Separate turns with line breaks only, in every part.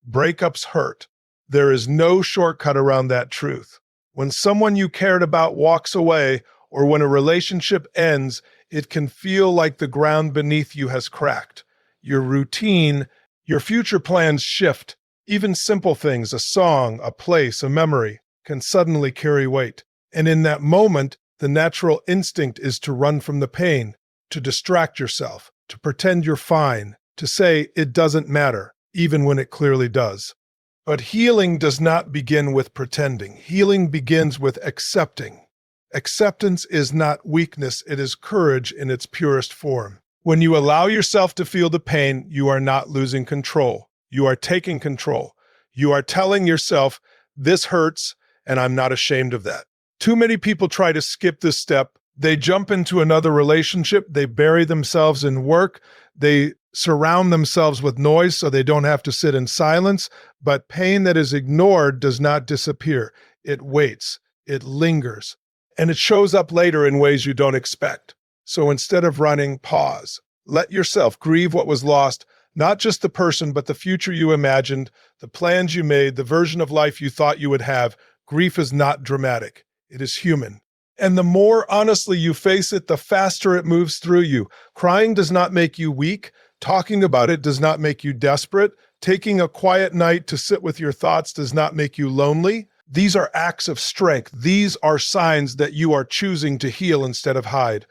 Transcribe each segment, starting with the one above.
Breakups hurt. There is no shortcut around that truth. When someone you cared about walks away, or when a relationship ends, it can feel like the ground beneath you has cracked. Your routine, your future plans shift. Even simple things, a song, a place, a memory, can suddenly carry weight. And in that moment, the natural instinct is to run from the pain, to distract yourself, to pretend you're fine, to say it doesn't matter, even when it clearly does. But healing does not begin with pretending. Healing begins with accepting. Acceptance is not weakness, it is courage in its purest form. When you allow yourself to feel the pain, you are not losing control. You are taking control. You are telling yourself, this hurts, and I'm not ashamed of that. Too many people try to skip this step. They jump into another relationship. They bury themselves in work. They surround themselves with noise so they don't have to sit in silence. But pain that is ignored does not disappear. It waits. It lingers. And it shows up later in ways you don't expect. So instead of running, pause. Let yourself grieve what was lost. Not just the person, but the future you imagined, the plans you made, the version of life you thought you would have. Grief is not dramatic. It is human. And the more honestly you face it, the faster it moves through you. Crying does not make you weak. Talking about it does not make you desperate. Taking a quiet night to sit with your thoughts does not make you lonely. These are acts of strength. These are signs that you are choosing to heal instead of hide.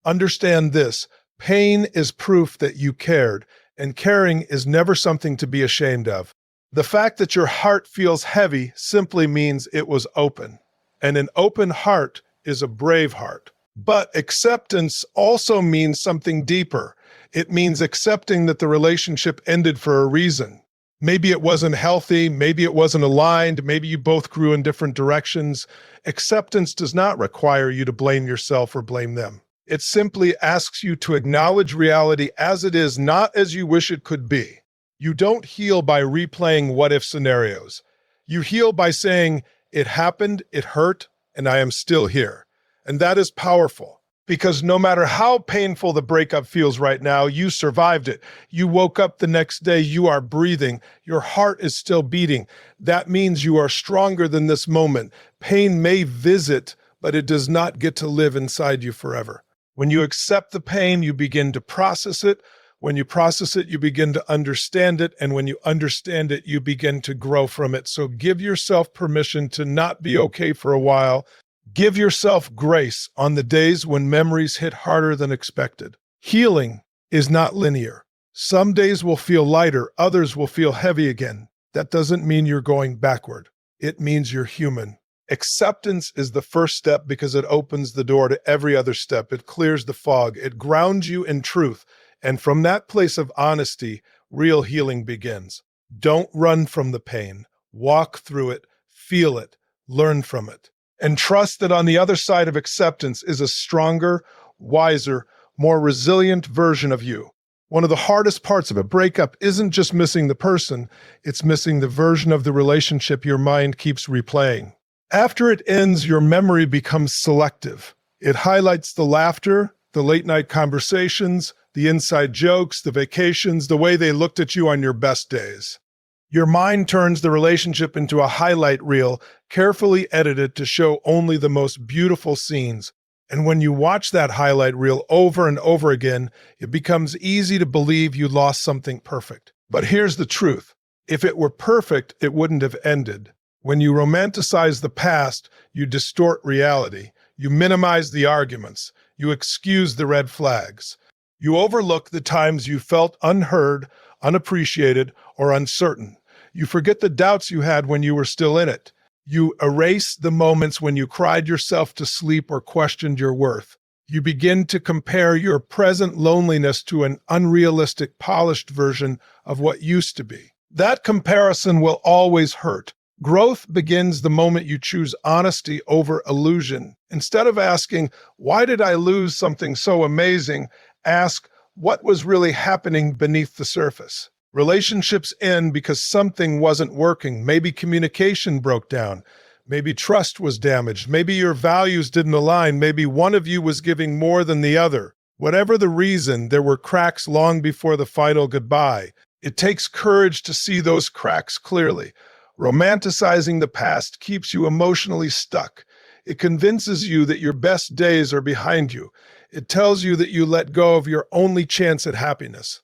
Understand this. Pain is proof that you cared. And caring is never something to be ashamed of. The fact that your heart feels heavy simply means it was open. And an open heart is a brave heart. But acceptance also means something deeper. It means accepting that the relationship ended for a reason. Maybe it wasn't healthy, maybe it wasn't aligned, maybe you both grew in different directions. Acceptance does not require you to blame yourself or blame them. It simply asks you to acknowledge reality as it is, not as you wish it could be. You don't heal by replaying what-if scenarios. You heal by saying, it happened, it hurt, and I am still here. And that is powerful, because no matter how painful the breakup feels right now, you survived it. You woke up the next day, you are breathing, your heart is still beating. That means you are stronger than this moment. Pain may visit, but it does not get to live inside you forever. When you accept the pain, you begin to process it. When you process it, you begin to understand it. And when you understand it, you begin to grow from it. So give yourself permission to not be okay for a while. Give yourself grace on the days when memories hit harder than expected. Healing is not linear. Some days will feel lighter, others will feel heavy again. That doesn't mean you're going backward. It means you're human. Acceptance is the first step because it opens the door to every other step. It clears the fog. It grounds you in truth. And from that place of honesty, real healing begins. Don't run from the pain. Walk through it, feel it, learn from it. And trust that on the other side of acceptance is a stronger, wiser, more resilient version of you. One of the hardest parts of a breakup isn't just missing the person, it's missing the version of the relationship your mind keeps replaying. After it ends, your memory becomes selective. It highlights the laughter, the late-night conversations, the inside jokes, the vacations, the way they looked at you on your best days. Your mind turns the relationship into a highlight reel, carefully edited to show only the most beautiful scenes. And when you watch that highlight reel over and over again, it becomes easy to believe you lost something perfect. But here's the truth. If it were perfect, it wouldn't have ended. When you romanticize the past, you distort reality. You minimize the arguments. You excuse the red flags. You overlook the times you felt unheard, unappreciated, or uncertain. You forget the doubts you had when you were still in it. You erase the moments when you cried yourself to sleep or questioned your worth. You begin to compare your present loneliness to an unrealistic, polished version of what used to be. That comparison will always hurt. Growth begins the moment you choose honesty over illusion. Instead of asking, why did I lose something so amazing? Ask, what was really happening beneath the surface? Relationships end because something wasn't working. Maybe communication broke down. Maybe trust was damaged. Maybe your values didn't align. Maybe one of you was giving more than the other. Whatever the reason, there were cracks long before the final goodbye. It takes courage to see those cracks clearly. Romanticizing the past keeps you emotionally stuck. It convinces you that your best days are behind you. It tells you that you let go of your only chance at happiness.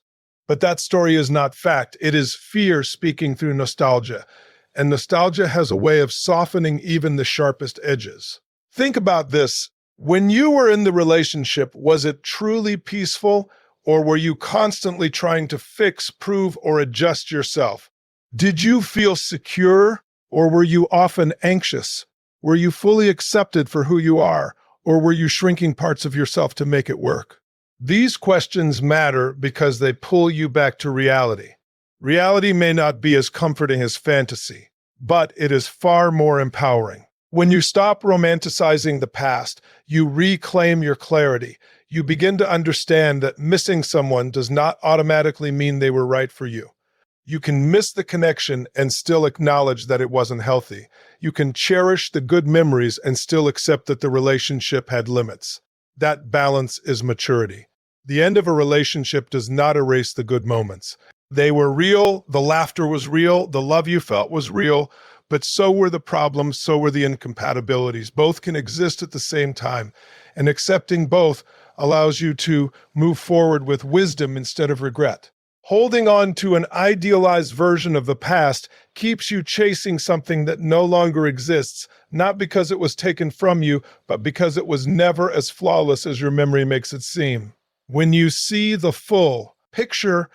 But that story is not fact. It is fear speaking through nostalgia. And nostalgia has a way of softening even the sharpest edges. Think about this. When you were in the relationship, was it truly peaceful, or were you constantly trying to fix, prove, or adjust yourself? Did you feel secure, or were you often anxious? Were you fully accepted for who you are, or were you shrinking parts of yourself to make it work? These questions matter because they pull you back to reality. Reality may not be as comforting as fantasy, but it is far more empowering. When you stop romanticizing the past, you reclaim your clarity. You begin to understand that missing someone does not automatically mean they were right for you. You can miss the connection and still acknowledge that it wasn't healthy. You can cherish the good memories and still accept that the relationship had limits. That balance is maturity. The end of a relationship does not erase the good moments. They were real, the laughter was real, the love you felt was real, but so were the problems, so were the incompatibilities. Both can exist at the same time, and accepting both allows you to move forward with wisdom instead of regret. Holding on to an idealized version of the past keeps you chasing something that no longer exists, not because it was taken from you, but because it was never as flawless as your memory makes it seem. When you see the full picture,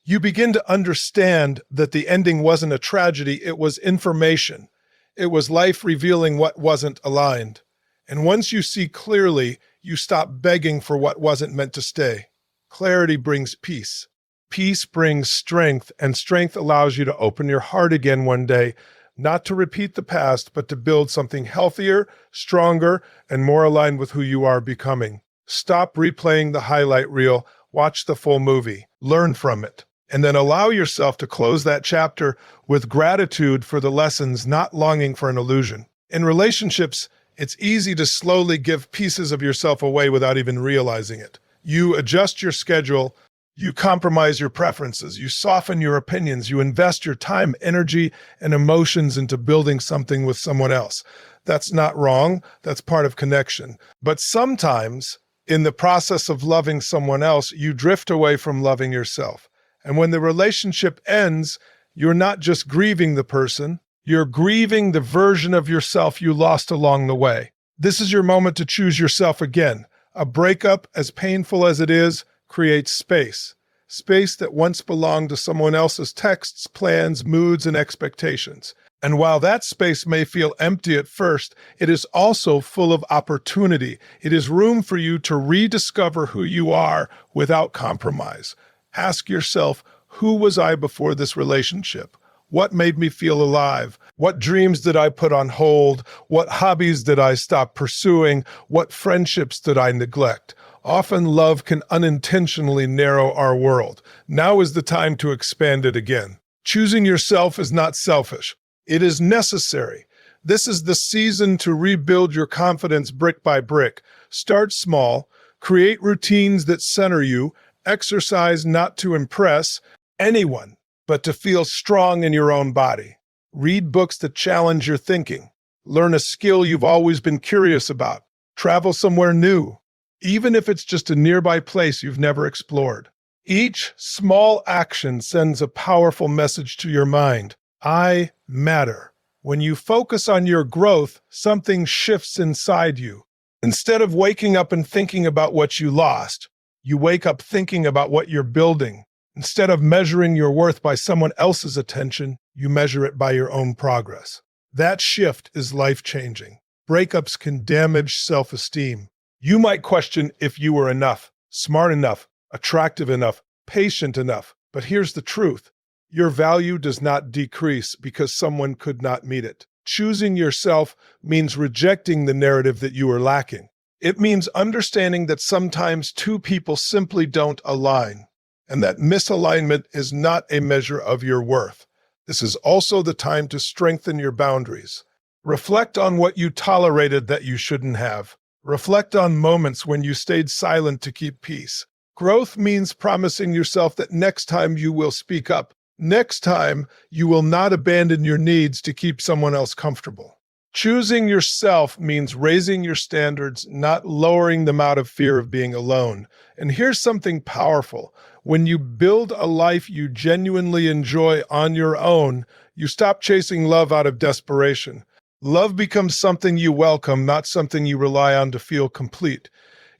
you begin to understand that the ending wasn't a tragedy, it was information. It was life revealing what wasn't aligned. And once you see clearly, you stop begging for what wasn't meant to stay. Clarity brings peace. Peace brings strength, and strength allows you to open your heart again one day, not to repeat the past, but to build something healthier, stronger, and more aligned with who you are becoming. Stop replaying the highlight reel, watch the full movie, learn from it, and then allow yourself to close that chapter with gratitude for the lessons, not longing for an illusion. In relationships, it's easy to slowly give pieces of yourself away without even realizing it. You adjust your schedule, you compromise your preferences, you soften your opinions, you invest your time, energy, and emotions into building something with someone else. That's not wrong, that's part of connection. But sometimes, in the process of loving someone else, you drift away from loving yourself. And when the relationship ends, you're not just grieving the person, you're grieving the version of yourself you lost along the way. This is your moment to choose yourself again. A breakup, as painful as it is, creates space. Space that once belonged to someone else's texts, plans, moods, and expectations. And while that space may feel empty at first, it is also full of opportunity. It is room for you to rediscover who you are without compromise. Ask yourself, who was I before this relationship? What made me feel alive? What dreams did I put on hold? What hobbies did I stop pursuing? What friendships did I neglect? Often love can unintentionally narrow our world. Now is the time to expand it again. Choosing yourself is not selfish. It is necessary. This is the season to rebuild your confidence brick by brick. Start small, create routines that center you, exercise not to impress anyone, but to feel strong in your own body. Read books that challenge your thinking. Learn a skill you've always been curious about. Travel somewhere new, even if it's just a nearby place you've never explored. Each small action sends a powerful message to your mind. I matter. When you focus on your growth, something shifts inside you. Instead of waking up and thinking about what you lost, you wake up thinking about what you're building. Instead of measuring your worth by someone else's attention, you measure it by your own progress. That shift is life-changing. Breakups can damage self-esteem. You might question if you were enough, smart enough, attractive enough, patient enough. But here's the truth. Your value does not decrease because someone could not meet it. Choosing yourself means rejecting the narrative that you are lacking. It means understanding that sometimes two people simply don't align, and that misalignment is not a measure of your worth. This is also the time to strengthen your boundaries. Reflect on what you tolerated that you shouldn't have. Reflect on moments when you stayed silent to keep peace. Growth means promising yourself that next time you will speak up. Next time, you will not abandon your needs to keep someone else comfortable. Choosing yourself means raising your standards, not lowering them out of fear of being alone. And here's something powerful. When you build a life you genuinely enjoy on your own, you stop chasing love out of desperation. Love becomes something you welcome, not something you rely on to feel complete.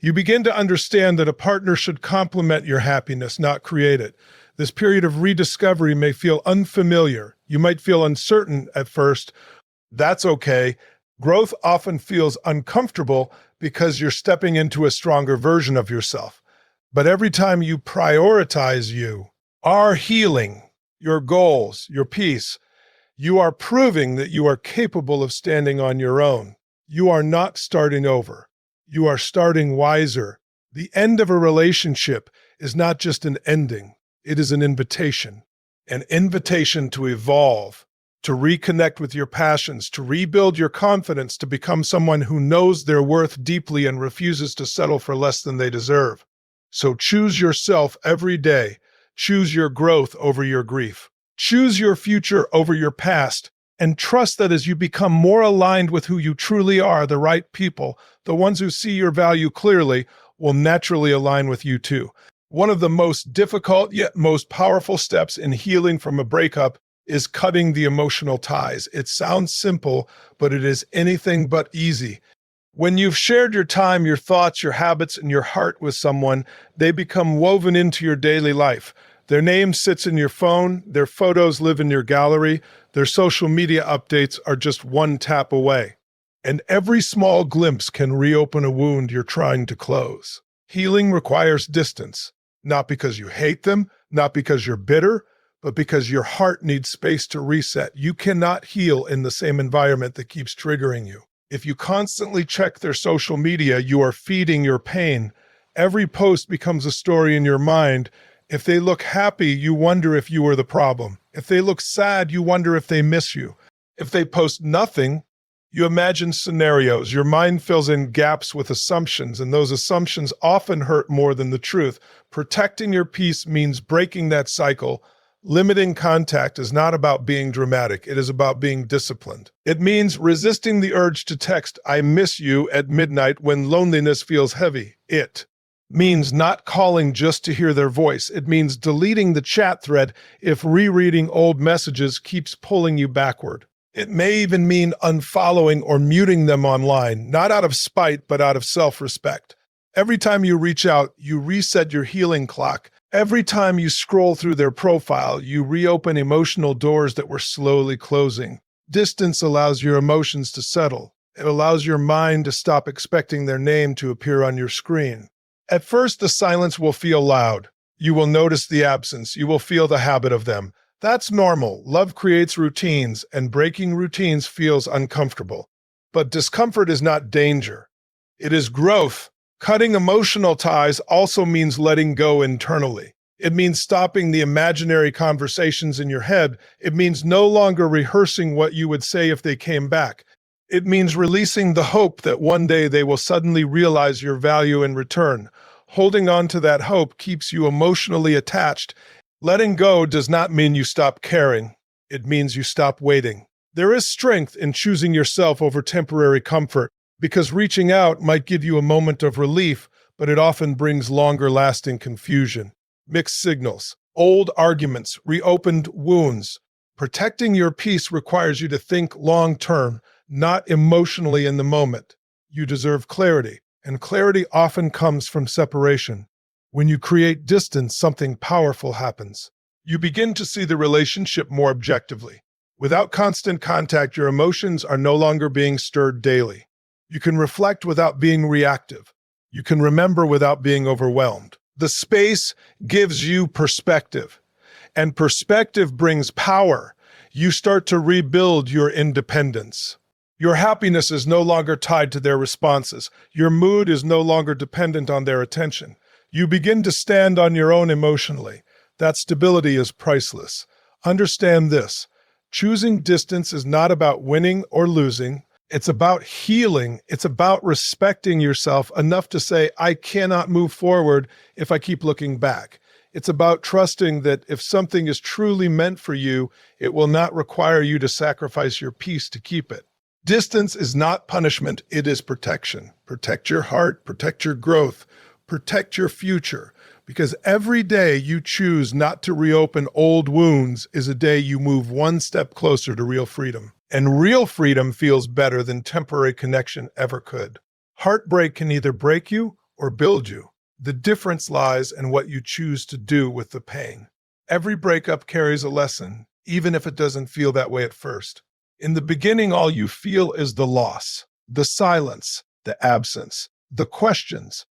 You begin to understand that a partner should complement your happiness, not create it. This period of rediscovery may feel unfamiliar. You might feel uncertain at first. That's okay. Growth often feels uncomfortable because you're stepping into a stronger version of yourself. But every time you prioritize our healing, your goals, your peace, you are proving that you are capable of standing on your own. You are not starting over. You are starting wiser. The end of a relationship is not just an ending. It is an invitation to evolve, to reconnect with your passions, to rebuild your confidence, to become someone who knows their worth deeply and refuses to settle for less than they deserve. So choose yourself every day. Choose your growth over your grief. Choose your future over your past, and trust that as you become more aligned with who you truly are, the right people, the ones who see your value clearly, will naturally align with you too. One of the most difficult yet most powerful steps in healing from a breakup is cutting the emotional ties. It sounds simple, but it is anything but easy. When you've shared your time, your thoughts, your habits, and your heart with someone, they become woven into your daily life. Their name sits in your phone, their photos live in your gallery, their social media updates are just one tap away. And every small glimpse can reopen a wound you're trying to close. Healing requires distance, not because you hate them, not because you're bitter, but because your heart needs space to reset. You cannot heal in the same environment that keeps triggering you. If you constantly check their social media, you are feeding your pain. Every post becomes a story in your mind. If they look happy, you wonder if you are the problem. If they look sad, you wonder if they miss you. If they post nothing, you imagine scenarios. Your mind fills in gaps with assumptions, and those assumptions often hurt more than the truth. Protecting your peace means breaking that cycle. Limiting contact is not about being dramatic. It is about being disciplined. It means resisting the urge to text, "I miss you" at midnight when loneliness feels heavy. It means not calling just to hear their voice. It means deleting the chat thread if rereading old messages keeps pulling you backward. It may even mean unfollowing or muting them online, not out of spite, but out of self-respect. Every time you reach out, you reset your healing clock. Every time you scroll through their profile, you reopen emotional doors that were slowly closing. Distance allows your emotions to settle. It allows your mind to stop expecting their name to appear on your screen. At first, the silence will feel loud. You will notice the absence. You will feel the habit of them. That's normal. Love creates routines, and breaking routines feels uncomfortable. But discomfort is not danger. It is growth. Cutting emotional ties also means letting go internally. It means stopping the imaginary conversations in your head. It means no longer rehearsing what you would say if they came back. It means releasing the hope that one day they will suddenly realize your value in return. Holding on to that hope keeps you emotionally attached. Letting go does not mean you stop caring. It means you stop waiting. There is strength in choosing yourself over temporary comfort, because reaching out might give you a moment of relief, but it often brings longer-lasting confusion. Mixed signals, old arguments, reopened wounds. Protecting your peace requires you to think long-term, not emotionally in the moment. You deserve clarity, and clarity often comes from separation. When you create distance, something powerful happens. You begin to see the relationship more objectively. Without constant contact, your emotions are no longer being stirred daily. You can reflect without being reactive. You can remember without being overwhelmed. The space gives you perspective, and perspective brings power. You start to rebuild your independence. Your happiness is no longer tied to their responses. Your mood is no longer dependent on their attention. You begin to stand on your own emotionally. That stability is priceless. Understand this. Choosing distance is not about winning or losing. It's about healing. It's about respecting yourself enough to say, I cannot move forward if I keep looking back. It's about trusting that if something is truly meant for you, it will not require you to sacrifice your peace to keep it. Distance is not punishment, it is protection. Protect your heart, protect your growth, protect your future. Because every day you choose not to reopen old wounds is a day you move one step closer to real freedom. And real freedom feels better than temporary connection ever could. Heartbreak can either break you or build you. The difference lies in what you choose to do with the pain. Every breakup carries a lesson, even if it doesn't feel that way at first. In the beginning, all you feel is the loss, the silence, the absence, the questions.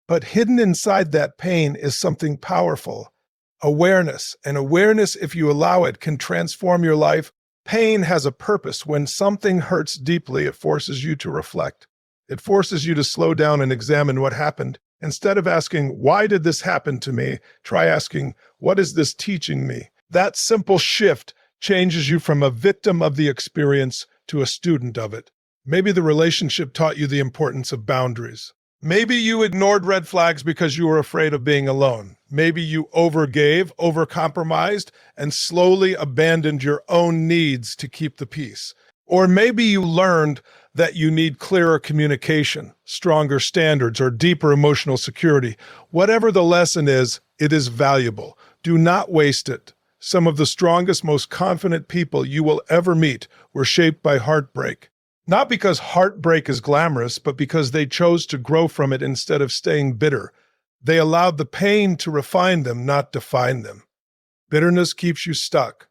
But hidden inside that pain is something powerful. Awareness. And awareness, if you allow it, can transform your life. Pain has a purpose. When something hurts deeply, it forces you to reflect. It forces you to slow down and examine what happened. Instead of asking, why did this happen to me? Try asking, what is this teaching me? That simple shift changes you from a victim of the experience to a student of it. Maybe the relationship taught you the importance of boundaries. Maybe you ignored red flags because you were afraid of being alone. Maybe you overgave, overcompromised, and slowly abandoned your own needs to keep the peace. Or maybe you learned that you need clearer communication, stronger standards, or deeper emotional security. Whatever the lesson is, it is valuable. Do not waste it. Some of the strongest, most confident people you will ever meet were shaped by heartbreak. Not because heartbreak is glamorous, but because they chose to grow from it instead of staying bitter. They allowed the pain to refine them, not define them. Bitterness keeps you stuck.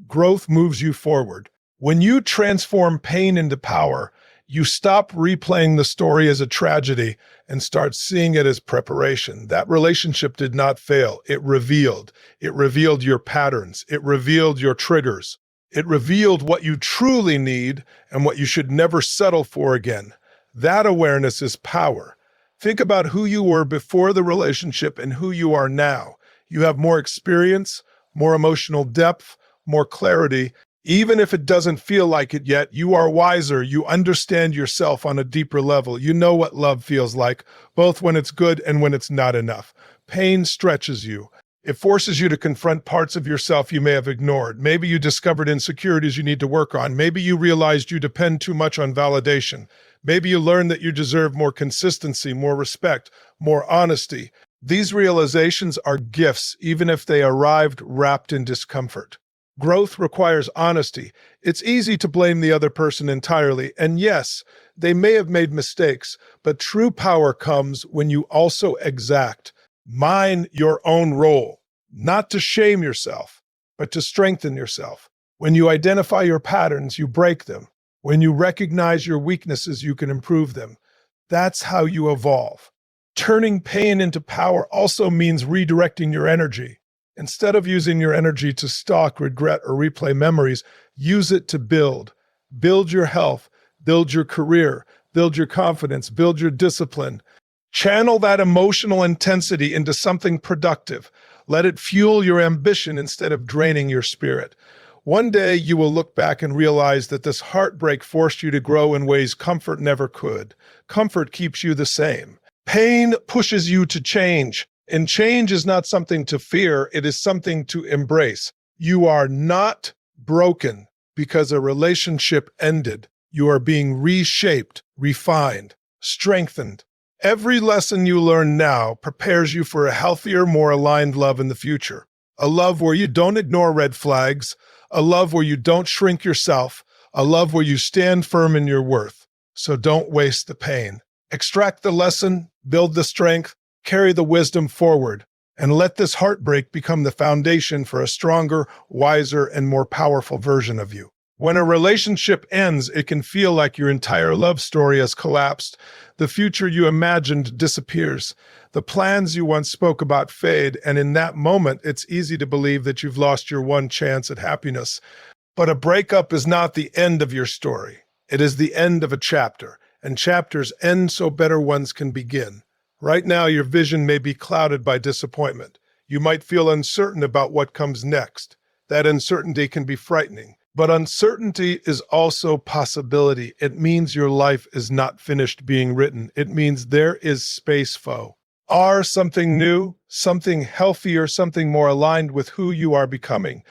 Growth moves you forward. When you transform pain into power, you stop replaying the story as a tragedy and start seeing it as preparation. That relationship did not fail. It revealed. It revealed your patterns. It revealed your triggers. It revealed what you truly need and what you should never settle for again. That awareness is power. Think about who you were before the relationship and who you are now. You have more experience, more emotional depth, more clarity. Even if it doesn't feel like it yet, you are wiser. You understand yourself on a deeper level. You know what love feels like, both when it's good and when it's not enough. Pain stretches you. It forces you to confront parts of yourself you may have ignored. Maybe you discovered insecurities you need to work on. Maybe you realized you depend too much on validation. Maybe you learned that you deserve more consistency, more respect, more honesty. These realizations are gifts, even if they arrived wrapped in discomfort. Growth requires honesty. It's easy to blame the other person entirely, and yes, they may have made mistakes, but true power comes when you also exact. Mind your own role, not to shame yourself, but to strengthen yourself. When you identify your patterns, you break them. When you recognize your weaknesses, you can improve them. That's how you evolve. Turning pain into power also means redirecting your energy. Instead of using your energy to stalk, regret, or replay memories, use it to build. Build your health, build your career, build your confidence, build your discipline. Channel that emotional intensity into something productive. Let it fuel your ambition instead of draining your spirit. One day you will look back and realize that this heartbreak forced you to grow in ways comfort never could. Comfort keeps you the same. Pain pushes you to change. And change is not something to fear, it is something to embrace. You are not broken because a relationship ended. You are being reshaped, refined, strengthened. Every lesson you learn now prepares you for a healthier, more aligned love in the future. A love where you don't ignore red flags, a love where you don't shrink yourself, a love where you stand firm in your worth. So don't waste the pain. Extract the lesson, build the strength, carry the wisdom forward, and let this heartbreak become the foundation for a stronger, wiser, and more powerful version of you. When a relationship ends, it can feel like your entire love story has collapsed. The future you imagined disappears. The plans you once spoke about fade, and in that moment, it's easy to believe that you've lost your one chance at happiness. But a breakup is not the end of your story. It is the end of a chapter, and chapters end so better ones can begin. Right now, your vision may be clouded by disappointment. You might feel uncertain about what comes next. That uncertainty can be frightening. But uncertainty is also possibility. It means your life is not finished being written. It means there is space for something new, something healthier, something more aligned with who you are becoming.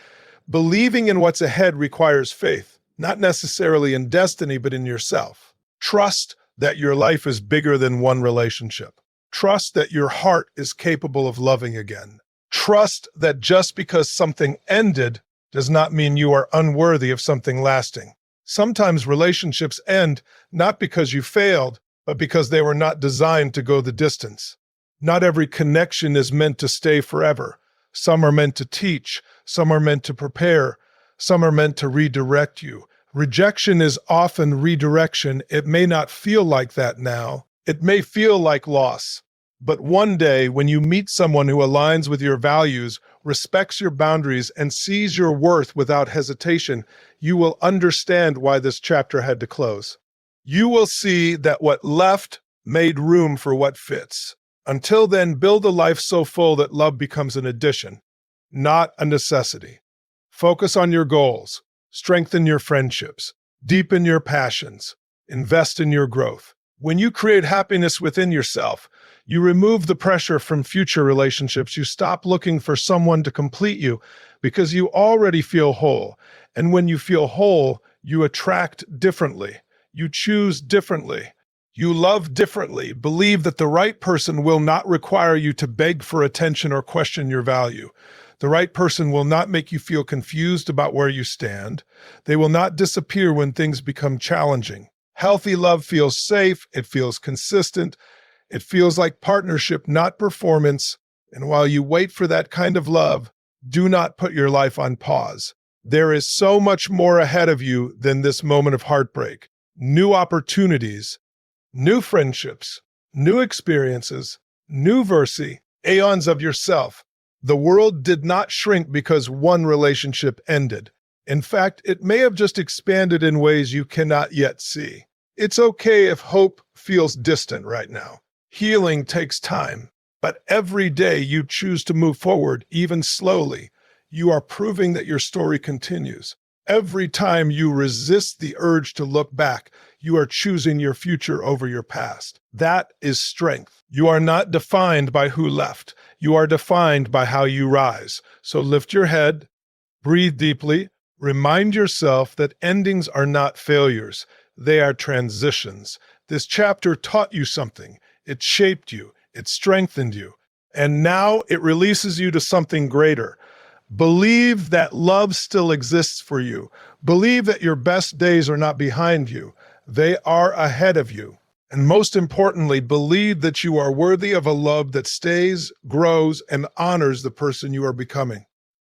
Believing in what's ahead requires faith, not necessarily in destiny, but in yourself. Trust that your life is bigger than one relationship. Trust that your heart is capable of loving again. Trust that just because something ended does not mean you are unworthy of something lasting. Sometimes relationships end not because you failed, but because they were not designed to go the distance. Not every connection is meant to stay forever. Some are meant to teach, some are meant to prepare, some are meant to redirect you. Rejection is often redirection. It may not feel like that now. It may feel like loss. But one day, when you meet someone who aligns with your values, respects your boundaries, and sees your worth without hesitation, you will understand why this chapter had to close. You will see that what left made room for what fits. Until then, build a life so full that love becomes an addition, not a necessity. Focus on your goals, strengthen your friendships, deepen your passions, invest in your growth. When you create happiness within yourself, you remove the pressure from future relationships. You stop looking for someone to complete you because you already feel whole. And when you feel whole, you attract differently. You choose differently. You love differently. Believe that the right person will not require you to beg for attention or question your value. The right person will not make you feel confused about where you stand. They will not disappear when things become challenging. Healthy love feels safe. It feels consistent. It feels like partnership, not performance. And while you wait for that kind of love, do not put your life on pause. There is so much more ahead of you than this moment of heartbreak. New opportunities, new friendships, new experiences, new versi, aeons of yourself. The world did not shrink because one relationship ended. In fact, it may have just expanded in ways you cannot yet see. It's okay if hope feels distant right now. Healing takes time, but every day you choose to move forward, even slowly, you are proving that your story continues. Every time you resist the urge to look back, you are choosing your future over your past. That is strength. You are not defined by who left. You are defined by how you rise. So lift your head, breathe deeply, remind yourself that endings are not failures. They are transitions. This chapter taught you something. It shaped you. It strengthened you. And now it releases you to something greater. Believe that love still exists for you. Believe that your best days are not behind you. They are ahead of you. And most importantly, believe that you are worthy of a love that stays, grows, and honors the person you are becoming.